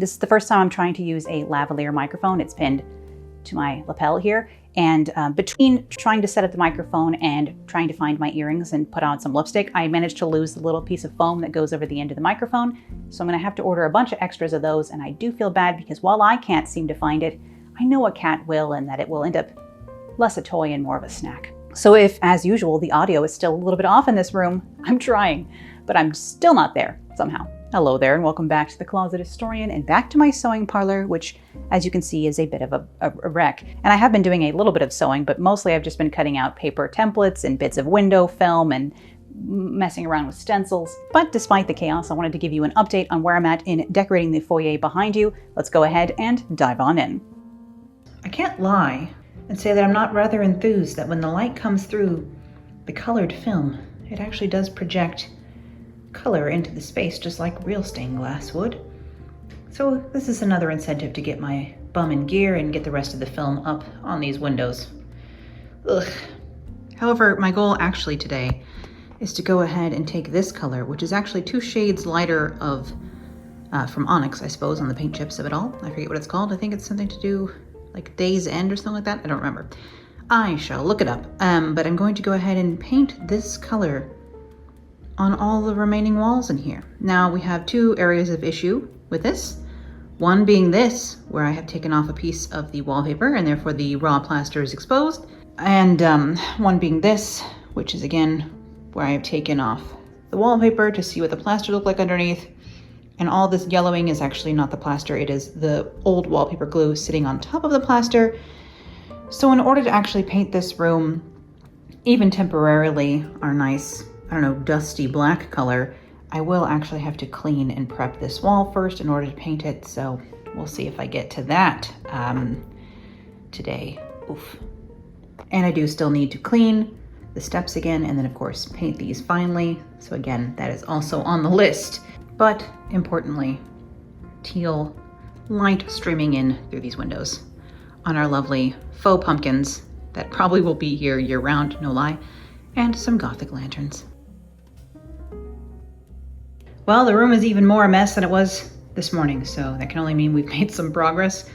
This is the first time I'm trying to use a lavalier microphone. It's pinned to my lapel here. And between trying to set up the microphone and trying to find my earrings and put on some lipstick, I managed to lose the little piece of foam that goes over the end of the microphone. So I'm gonna have to order a bunch of extras of those, and I do feel bad because while I can't seem to find it, I know a cat will, and that it will end up less a toy and more of a snack. So if, as usual, the audio is still a little bit off in this room, I'm trying, but I'm still not there somehow. Hello there, and welcome back to the Closet Historian and back to my sewing parlor, which, as you can see, is a bit of a wreck. And I have been doing a little bit of sewing, but mostly I've just been cutting out paper templates and bits of window film and messing around with stencils. But despite the chaos, I wanted to give you an update on where I'm at in decorating the foyer behind you. Let's go ahead and dive on in. I can't lie and say that I'm not rather enthused that when the light comes through the colored film, it actually does project color into the space just like real stained glass would. So this is another incentive to get my bum in gear and get the rest of the film up on these windows. Ugh. However, my goal actually today is to go ahead and take this color, which is actually 2 shades lighter of from Onyx, I suppose, on the paint chips of it all. I forget what it's called. I think it's something to do like Day's End or something like that. I don't remember. I shall look it up. But I'm going to go ahead and paint this color on all the remaining walls in here. Now we have 2 areas of issue with this. One being this, where I have taken off a piece of the wallpaper and therefore the raw plaster is exposed. And one being this, which is again where I have taken off the wallpaper to see what the plaster looked like underneath. And all this yellowing is actually not the plaster, it is the old wallpaper glue sitting on top of the plaster. So in order to actually paint this room, even temporarily, our nice, I don't know, dusty black color, I will actually have to clean and prep this wall first in order to paint it. So we'll see if I get to that today. Oof. And I do still need to clean the steps again, and then of course paint these finally. So again, that is also on the list. But importantly, teal light streaming in through these windows on our lovely faux pumpkins that probably will be here year round, no lie, and some Gothic lanterns. Well, the room is even more a mess than it was this morning, so that can only mean we've made some progress.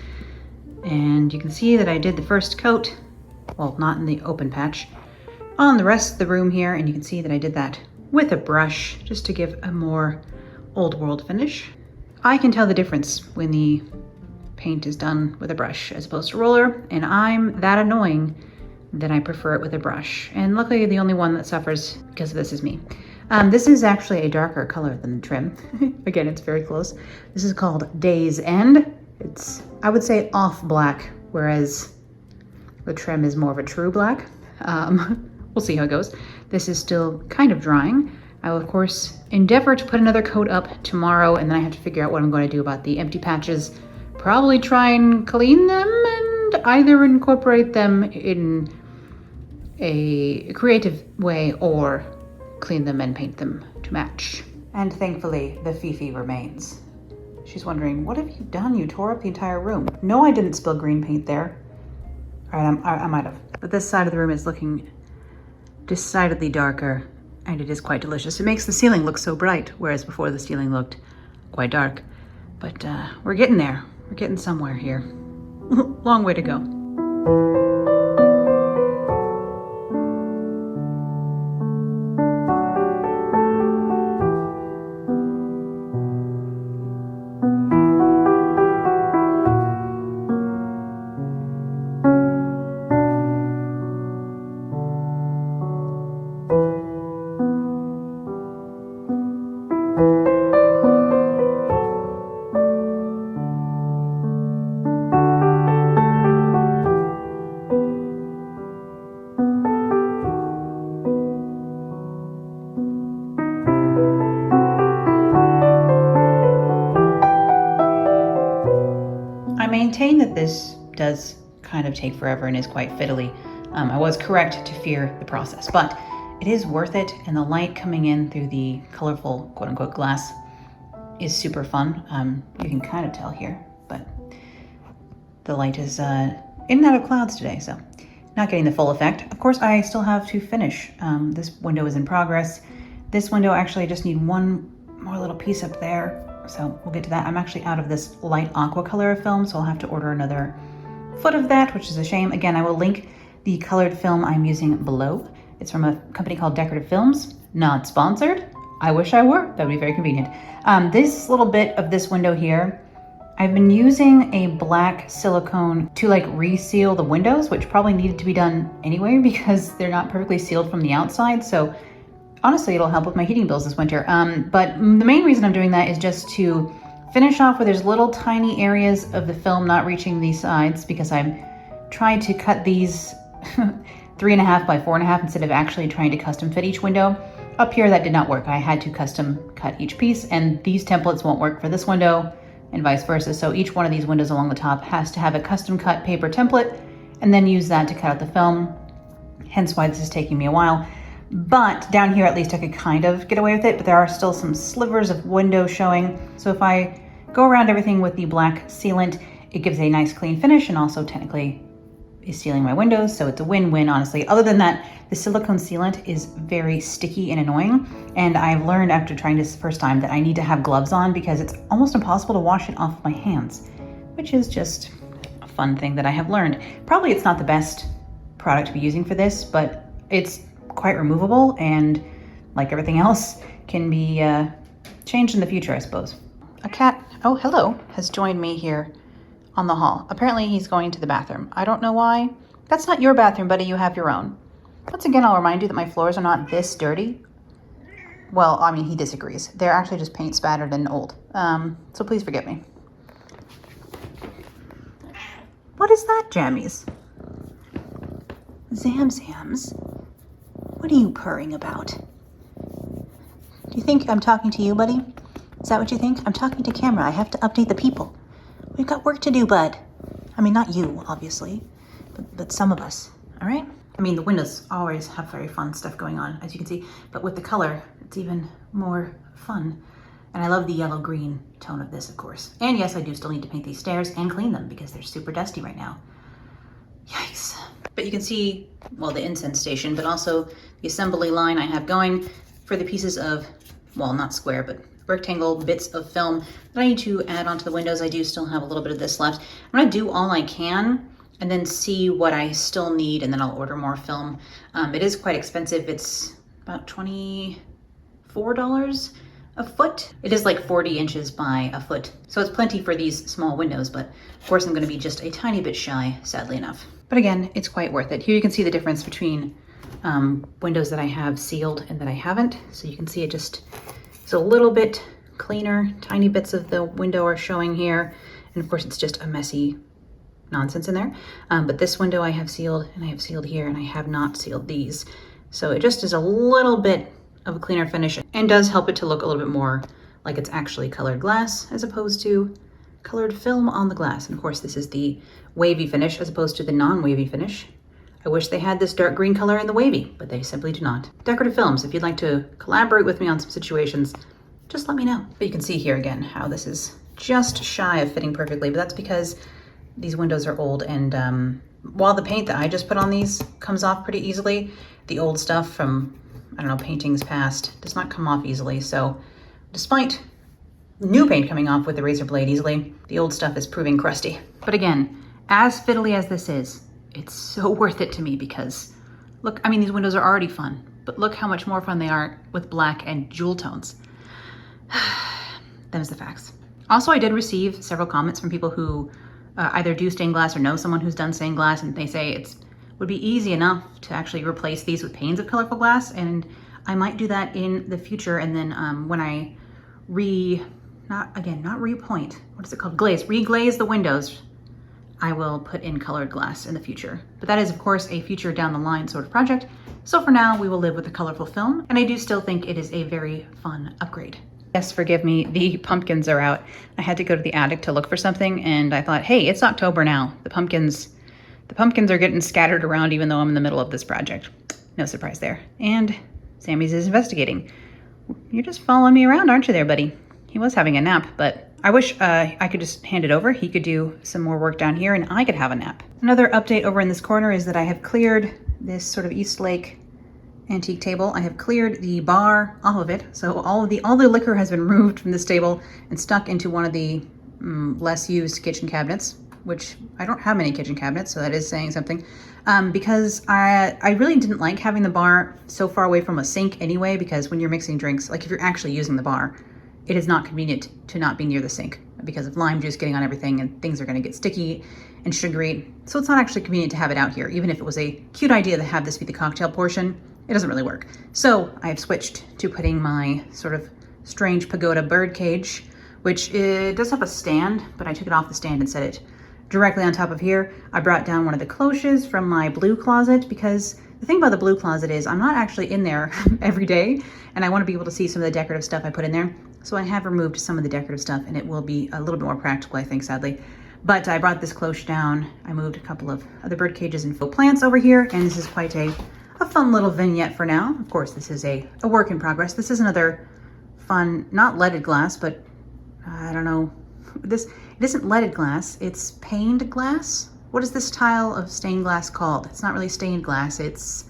And you can see that I did the first coat, well, not in the open patch, on the rest of the room here, and you can see that I did that with a brush just to give a more old world finish. I can tell the difference when the paint is done with a brush as opposed to roller, and I'm that annoying that I prefer it with a brush. And luckily the only one that suffers because of this is me. This is actually a darker color than the trim. Again, it's very close. This is called Day's End. It's, I would say, off black, whereas the trim is more of a true black. We'll see how it goes. This is still kind of drying. I will, of course, endeavor to put another coat up tomorrow, and then I have to figure out what I'm going to do about the empty patches. Probably try and clean them and either incorporate them in a creative way or clean them and paint them to match. And thankfully, the Fifi remains. She's wondering, what have you done? You tore up the entire room. No, I didn't spill green paint there. All right, I might have. But this side of the room is looking decidedly darker, and it is quite delicious. It makes the ceiling look so bright, whereas before the ceiling looked quite dark. But we're getting there. We're getting somewhere here. Long way to go. I maintain that this does kind of take forever and is quite fiddly. I was correct to fear the process, but it is worth it, and the light coming in through the colorful quote-unquote glass is super fun. You can kind of tell here, but the light is in and out of clouds today, so not getting the full effect. Of course, I still have to finish. This window is in progress. This window, actually, I just need one more little piece up there, So we'll get to that. I'm actually out of this light aqua color of film, so I'll have to order another foot of that, which is a shame. Again, I will link the colored film I'm using below. It's from a company called Decorative Films, not sponsored. I wish I were, that would be very convenient. This little bit of this window here, I've been using a black silicone to like reseal the windows, which probably needed to be done anyway because they're not perfectly sealed from the outside. So honestly, it'll help with my heating bills this winter. But the main reason I'm doing that is just to finish off where there's little tiny areas of the film not reaching these sides, because I'm trying to cut these 3.5 by 4.5 instead of actually trying to custom fit each window. Up here, that did not work. I had to custom cut each piece, and these templates won't work for this window and vice versa. So each one of these windows along the top has to have a custom cut paper template and then use that to cut out the film. Hence why this is taking me a while. But down here, at least I could kind of get away with it, but there are still some slivers of window showing. So if I go around everything with the black sealant, it gives a nice clean finish and also technically is sealing my windows. So it's a win-win, honestly. Other than that, the silicone sealant is very sticky and annoying. And I've learned after trying this the first time that I need to have gloves on because it's almost impossible to wash it off my hands, which is just a fun thing that I have learned. Probably it's not the best product to be using for this, but it's quite removable and like everything else can be changed in the future, I suppose. A cat, oh hello, has joined me here on the hall. Apparently he's going to the bathroom. I don't know why. That's not your bathroom, buddy, you have your own. Once again, I'll remind you that my floors are not this dirty. Well, I mean, he disagrees. They're actually just paint spattered and old. So please forgive me. What is that, Jammies? Zamzams? What are you purring about? Do you think I'm talking to you, buddy? Is that what you think? I'm talking to camera. I have to update the people. We've got work to do, bud. I mean, not you, obviously, but some of us, all right? I mean, the windows always have very fun stuff going on, as you can see, but with the color, it's even more fun. And I love the yellow-green tone of this, of course. And yes, I do still need to paint these stairs and clean them because they're super dusty right now. Yikes. But you can see, well, the incense station, but also the assembly line I have going for the pieces of, well, not square, but rectangle bits of film that I need to add onto the windows. I do still have a little bit of this left. I'm gonna do all I can and then see what I still need, and then I'll order more film. It is quite expensive. It's about $24 a foot. It is like 40 inches by a foot. So it's plenty for these small windows, but of course I'm gonna be just a tiny bit shy, sadly enough. But again, it's quite worth it. Here you can see the difference between windows that I have sealed and that I haven't. So you can see it just is a little bit cleaner. Tiny bits of the window are showing here. And of course it's just a messy nonsense in there. But this window I have sealed, and I have sealed here, and I have not sealed these. So it just is a little bit of a cleaner finish and does help it to look a little bit more like it's actually colored glass as opposed to colored film on the glass. And of course this is the wavy finish as opposed to the non-wavy finish. I wish they had this dark green color in the wavy, but they simply do not. Decorative Films, if you'd like to collaborate with me on some situations, just let me know. But you can see here again how this is just shy of fitting perfectly, but that's because these windows are old, and while the paint that I just put on these comes off pretty easily, the old stuff from, I don't know, paintings past does not come off easily. So despite new paint coming off with the razor blade easily, the old stuff is proving crusty. But again, as fiddly as this is, it's so worth it to me because look, I mean, these windows are already fun, but look how much more fun they are with black and jewel tones. Them's the facts. Also, I did receive several comments from people who either do stained glass or know someone who's done stained glass, and they say it would be easy enough to actually replace these with panes of colorful glass, and I might do that in the future. And then when I not repoint, what is it called? Reglaze the windows, I will put in colored glass in the future. But that is of course a future down the line sort of project. So for now, we will live with the colorful film, and I do still think it is a very fun upgrade. Yes, forgive me, the pumpkins are out. I had to go to the attic to look for something, and I thought, hey, it's October now. The pumpkins are getting scattered around even though I'm in the middle of this project. No surprise there. And Sammy's is investigating. You're just following me around, aren't you there, buddy? He was having a nap, but I wish I could just hand it over. He could do some more work down here and I could have a nap. Another update over in this corner is that I have cleared this sort of East Lake antique table. I have cleared the bar off of it, so all the liquor has been removed from this table and stuck into one of the less used kitchen cabinets, which I don't have many kitchen cabinets, so that is saying something. Because I really didn't like having the bar so far away from a sink anyway, because when you're mixing drinks, like if you're actually using the bar, it is not convenient to not be near the sink because of lime juice getting on everything and things are going to get sticky and sugary. So it's not actually convenient to have it out here. Even if it was a cute idea to have this be the cocktail portion, it doesn't really work. So I have switched to putting my sort of strange pagoda bird cage, which it does have a stand, but I took it off the stand and set it directly on top of here. I brought down one of the cloches from my blue closet because the thing about the blue closet is I'm not actually in there every day, and I want to be able to see some of the decorative stuff I put in there. So I have removed some of the decorative stuff, and it will be a little bit more practical, I think, sadly. But I brought this cloche down. I moved a couple of other bird cages and faux plants over here, and this is quite a fun little vignette for now. Of course, this is a work in progress. This is another fun, not leaded glass, but I don't know. It isn't leaded glass, it's paned glass. What is this style of stained glass called? It's not really stained glass, it's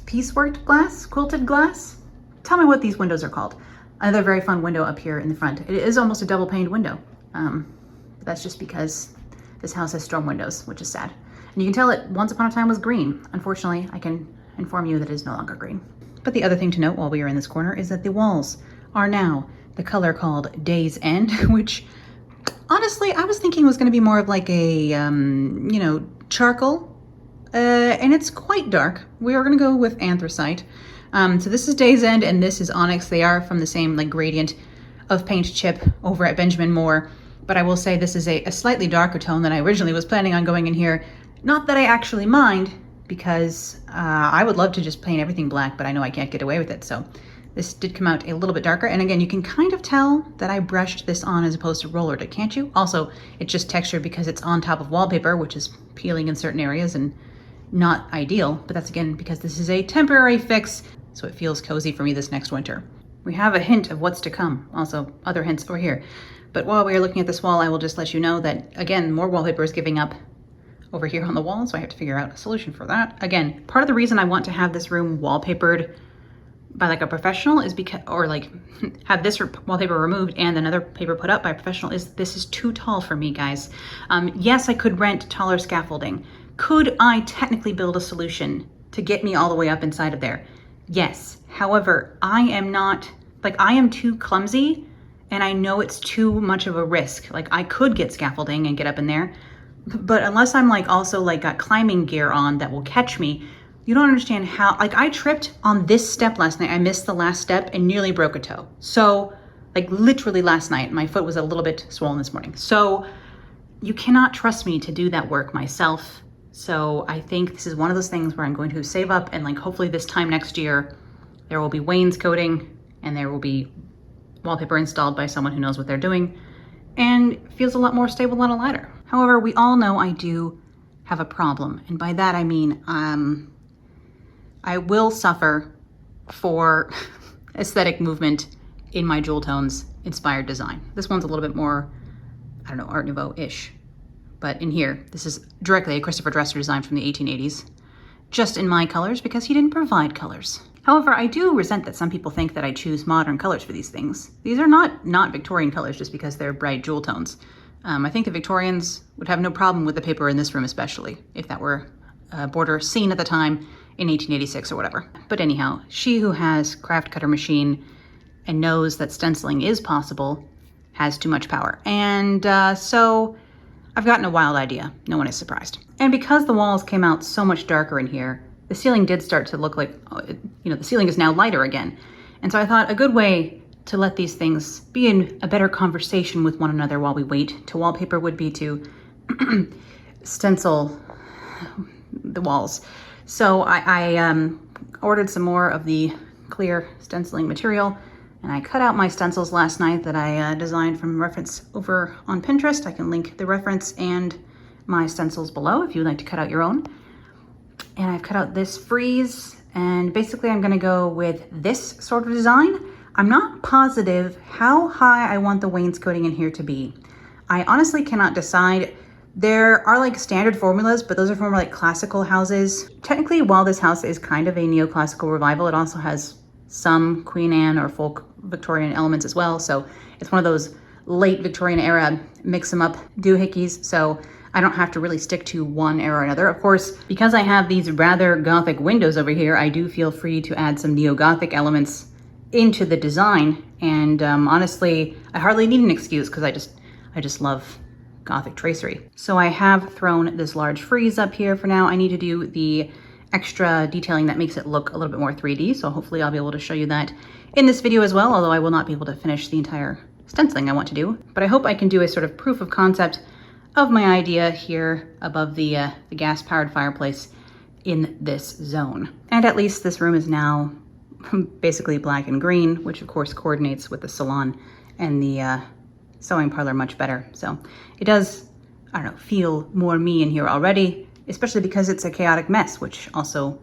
piecework glass, quilted glass. Tell me what these windows are called. Another very fun window up here in the front. It is almost a double paned window. But that's just because this house has storm windows, which is sad. And you can tell it once upon a time was green. Unfortunately, I can inform you that it is no longer green. But the other thing to note while we are in this corner is that the walls are now the color called Day's End, which honestly, I was thinking was going to be more of like a, charcoal. And it's quite dark. We are going to go with anthracite. So this is Day's End and this is Onyx. They are from the same like gradient of paint chip over at Benjamin Moore. But I will say this is a slightly darker tone than I originally was planning on going in here. Not that I actually mind, because I would love to just paint everything black, but I know I can't get away with it. So this did come out a little bit darker. And again, you can kind of tell that I brushed this on as opposed to rollered it, can't you? Also, it's just textured because it's on top of wallpaper, which is peeling in certain areas and not ideal. But that's again because this is a temporary fix, so it feels cozy for me this next winter. We have a hint of what's to come. Also, other hints over here. But while we are looking at this wall, I will just let you know that, again, more wallpaper is giving up over here on the wall, so I have to figure out a solution for that. Again, part of the reason I want to have this room wallpapered by like a professional is because, or like have this wallpaper removed and another paper put up by a professional, is this is too tall for me, guys. Yes, I could rent taller scaffolding. Could I technically build a solution to get me all the way up inside of there? Yes. However, I am too clumsy, and I know it's too much of a risk. Like I could get scaffolding and get up in there, but unless I'm like also like got climbing gear on that will catch me, you don't understand how, like I tripped on this step last night. I missed the last step and nearly broke a toe. So like literally last night, my foot was a little bit swollen this morning. So you cannot trust me to do that work myself. So I think this is one of those things where I'm going to save up and like hopefully this time next year, there will be wainscoting and there will be wallpaper installed by someone who knows what they're doing and feels a lot more stable on a ladder. However, we all know I do have a problem. And by that, I mean, I will suffer for aesthetic movement in my jewel tones inspired design. This one's a little bit more, I don't know, Art Nouveau-ish. But in here, this is directly a Christopher Dresser design from the 1880s, just in my colors because he didn't provide colors. However, I do resent that some people think that I choose modern colors for these things. These are not Victorian colors just because they're bright jewel tones. I think the Victorians would have no problem with the paper in this room, especially if that were a border seen at the time in 1886 or whatever. But anyhow, she who has craft cutter machine and knows that stenciling is possible has too much power. And so I've gotten a wild idea. No one is surprised. And because the walls came out so much darker in here, the ceiling did start to look like, the ceiling is now lighter again. And so I thought a good way to let these things be in a better conversation with one another while we wait to wallpaper would be to stencil the walls. So I ordered some more of the clear stenciling material, and I cut out my stencils last night that I designed from reference over on Pinterest. I can link the reference and my stencils below if you'd like to cut out your own. And I've cut out this frieze, and basically I'm gonna go with this sort of design. I'm not positive how high I want the wainscoting in here to be. I honestly cannot decide There are like standard formulas, but those are from like classical houses. Technically, while this house is kind of a neoclassical revival, it also has some Queen Anne or folk Victorian elements as well. So it's one of those late Victorian era, mix them up doohickeys. So I don't have to really stick to one era or another. Of course, because I have these rather Gothic windows over here, I do feel free to add some neo-Gothic elements into the design. And honestly, I hardly need an excuse because I just love Gothic tracery. So I have thrown this large frieze up here for now. I need to do the extra detailing that makes it look a little bit more 3D. So hopefully I'll be able to show you that in this video as well, although I will not be able to finish the entire stenciling I want to do. But I hope I can do a sort of proof of concept of my idea here above the gas-powered fireplace in this zone. And at least this room is now basically black and green, which of course coordinates with the salon and the sewing parlor much better. So it does, I don't know, feel more me in here already, especially because it's a chaotic mess, which also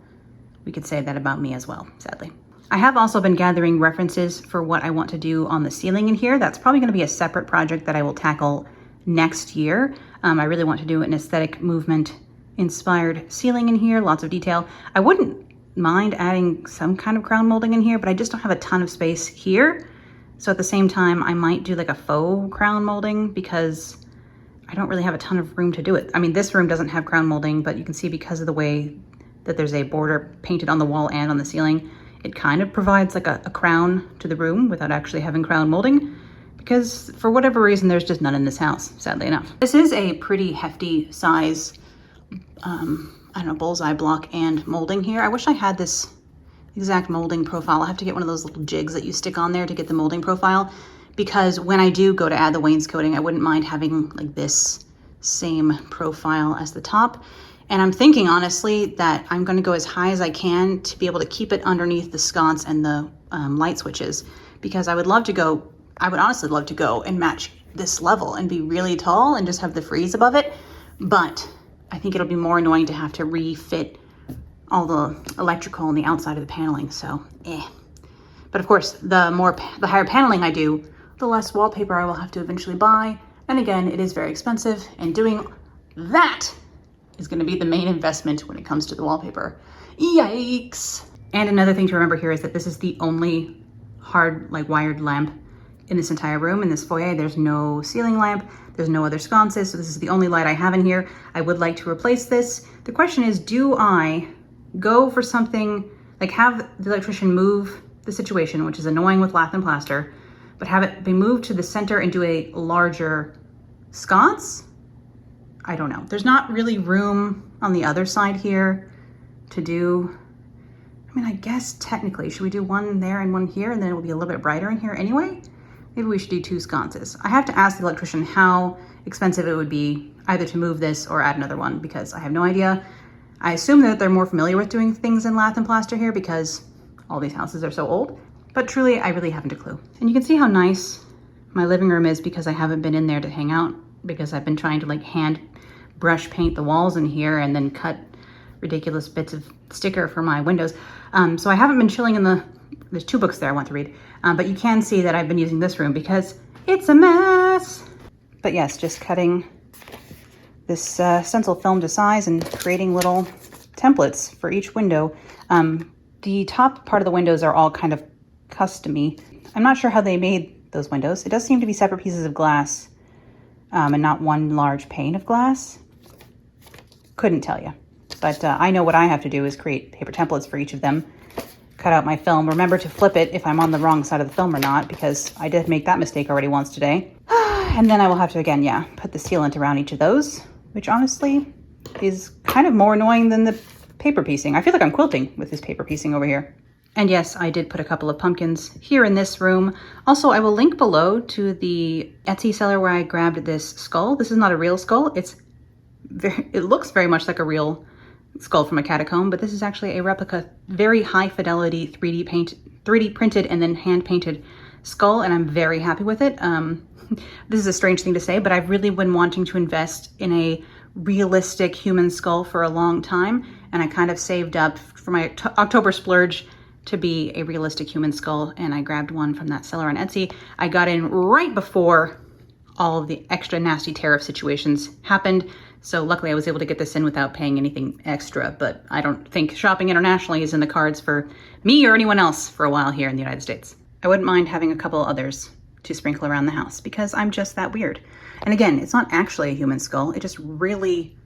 we could say that about me as well, sadly. I have also been gathering references for what I want to do on the ceiling in here. That's probably going to be a separate project that I will tackle next year. I really want to do an aesthetic movement inspired ceiling in here, lots of detail. I wouldn't mind adding some kind of crown molding in here, but I just don't have a ton of space here. So at the same time, I might do like a faux crown molding because I don't really have a ton of room to do it. I mean, this room doesn't have crown molding, but you can see because of the way that there's a border painted on the wall and on the ceiling, it kind of provides like a crown to the room without actually having crown molding, because for whatever reason, there's just none in this house, sadly enough. This is a pretty hefty size, I don't know, bullseye block and molding here. I wish I had this exact molding profile. I'll have to get one of those little jigs that you stick on there to get the molding profile, because when I do go to add the wainscoting, I wouldn't mind having like this same profile as the top. And I'm thinking honestly that I'm going to go as high as I can to be able to keep it underneath the sconce and the light switches, because I would honestly love to go and match this level and be really tall and just have the frieze above it. But I think it'll be more annoying to have to refit all the electrical on the outside of the paneling, so But of course, the higher paneling I do, the less wallpaper I will have to eventually buy. And again, it is very expensive, and doing that is going to be the main investment when it comes to the wallpaper. Yikes! And another thing to remember here is that this is the only hard, like wired lamp in this entire room. In this foyer, there's no ceiling lamp, there's no other sconces, so this is the only light I have in here. I would like to replace this. The question is, do I go for something like have the electrician move the situation, which is annoying with lath and plaster, but have it be moved to the center and do a larger sconce? I don't know. There's not really room on the other side here to do, I mean, I guess technically, should we do one there and one here, and then it will be a little bit brighter in here anyway? Maybe we should do two sconces. I have to ask the electrician how expensive it would be either to move this or add another one, because I have no idea. I assume that they're more familiar with doing things in lath and plaster here because all these houses are so old, but truly, I really haven't a clue. And you can see how nice my living room is because I haven't been in there to hang out, because I've been trying to like hand brush paint the walls in here and then cut ridiculous bits of sticker for my windows. So I haven't been chilling in there's two books there I want to read, but you can see that I've been using this room because it's a mess. But yes, just cutting this stencil film to size and creating little templates for each window. The top part of the windows are all kind of custom-y. I'm not sure how they made those windows. It does seem to be separate pieces of glass and not one large pane of glass. Couldn't tell you. But I know what I have to do is create paper templates for each of them, cut out my film, remember to flip it if I'm on the wrong side of the film or not, because I did make that mistake already once today. And then I will have to, again, put the sealant around each of those, which honestly is kind of more annoying than the paper piecing. I feel like I'm quilting with this paper piecing over here. And yes, I did put a couple of pumpkins here in this room. Also, I will link below to the Etsy seller where I grabbed this skull. This is not a real skull. It looks very much like a real skull from a catacomb, but this is actually a replica, very high fidelity 3D printed and then hand painted skull, and I'm very happy with it. This is a strange thing to say, but I've really been wanting to invest in a realistic human skull for a long time, and I kind of saved up for my October splurge to be a realistic human skull, and I grabbed one from that seller on Etsy. I got in right before all of the extra nasty tariff situations happened, So luckily I was able to get this in without paying anything extra, but I don't think shopping internationally is in the cards for me or anyone else for a while here in the United States. I wouldn't mind having a couple others to sprinkle around the house because I'm just that weird. And again, it's not actually a human skull. It just really,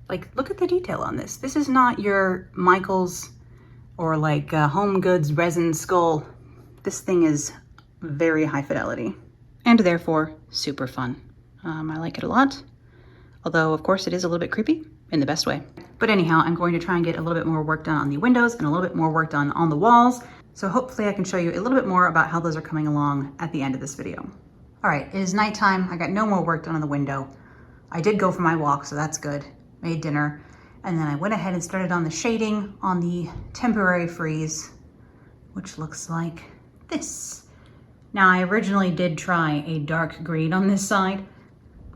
like, look at the detail on this. This is not your Michaels or like Home Goods resin skull. This thing is very high fidelity and therefore super fun. I like it a lot. Although, of course, it is a little bit creepy in the best way. But anyhow, I'm going to try and get a little bit more work done on the windows and a little bit more work done on the walls. So hopefully I can show you a little bit more about how those are coming along at the end of this video. All right, it is nighttime. I got no more work done on the window. I did go for my walk, so that's good. Made dinner. And then I went ahead and started on the shading on the temporary frieze, which looks like this. Now, I originally did try a dark green on this side,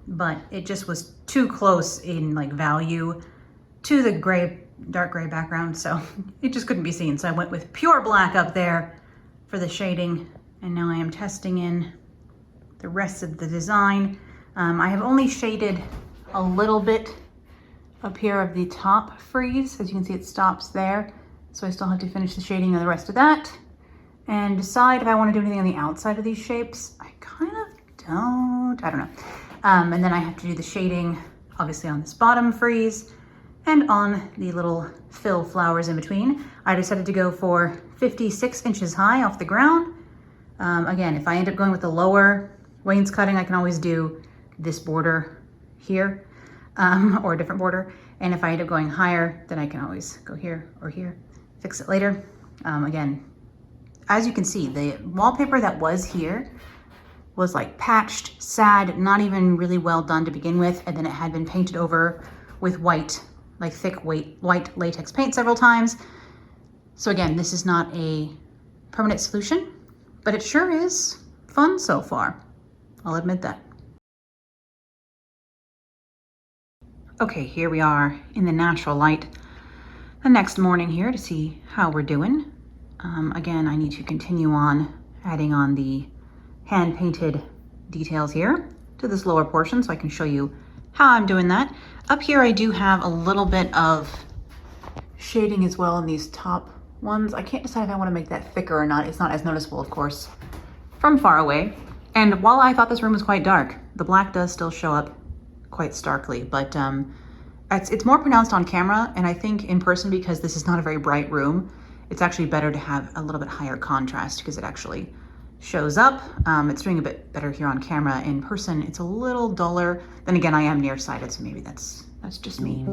but it just was too close in like value to the gray, dark gray background, so it just couldn't be seen. So I went with pure black up there for the shading, and now I am testing in the rest of the design. I have only shaded a little bit up here of the top frieze. As you can see, it stops there, so I still have to finish the shading of the rest of that and decide if I want to do anything on the outside of these shapes. I kind of don't, I don't know. And then I have to do the shading, obviously, on this bottom frieze and on the little fill flowers in between. I decided to go for 56 inches high off the ground. Again, if I end up going with the lower wainscoting, I can always do this border here or a different border. And if I end up going higher, then I can always go here or here, fix it later. Again, as you can see, the wallpaper that was here was like patched, sad, not even really well done to begin with, and then it had been painted over with white, like thick white latex paint several times. So again, this is not a permanent solution, but it sure is fun so far. I'll admit that. Okay, here we are in the natural light the next morning here to see how we're doing. Again, I need to continue on adding on the hand-painted details here to this lower portion so I can show you how I'm doing that. Up here I do have a little bit of shading as well in these top ones. I can't decide if I want to make that thicker or not. It's not as noticeable, of course, from far away. And while I thought this room was quite dark, the black does still show up quite starkly, but it's more pronounced on camera, and I think in person, because this is not a very bright room, it's actually better to have a little bit higher contrast because it actually shows up. It's doing a bit better here on camera. In person, it's a little duller. Then again, I am nearsighted, so maybe that's just me.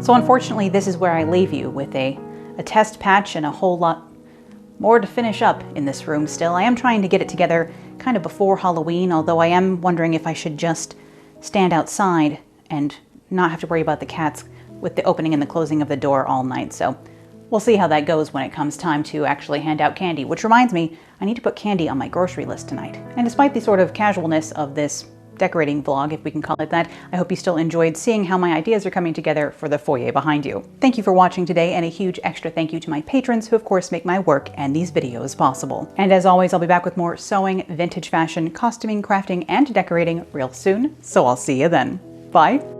So unfortunately, this is where I leave you, with a test patch and a whole lot more to finish up in this room still. I am trying to get it together kind of before Halloween, although I am wondering if I should just stand outside and not have to worry about the cats with the opening and the closing of the door all night. So we'll see how that goes when it comes time to actually hand out candy, which reminds me, I need to put candy on my grocery list tonight. And despite the sort of casualness of this decorating vlog, if we can call it that, I hope you still enjoyed seeing how my ideas are coming together for the foyer behind you. Thank you for watching today, and a huge extra thank you to my patrons who of course make my work and these videos possible. And as always, I'll be back with more sewing, vintage fashion, costuming, crafting, and decorating real soon, so I'll see you then. Bye!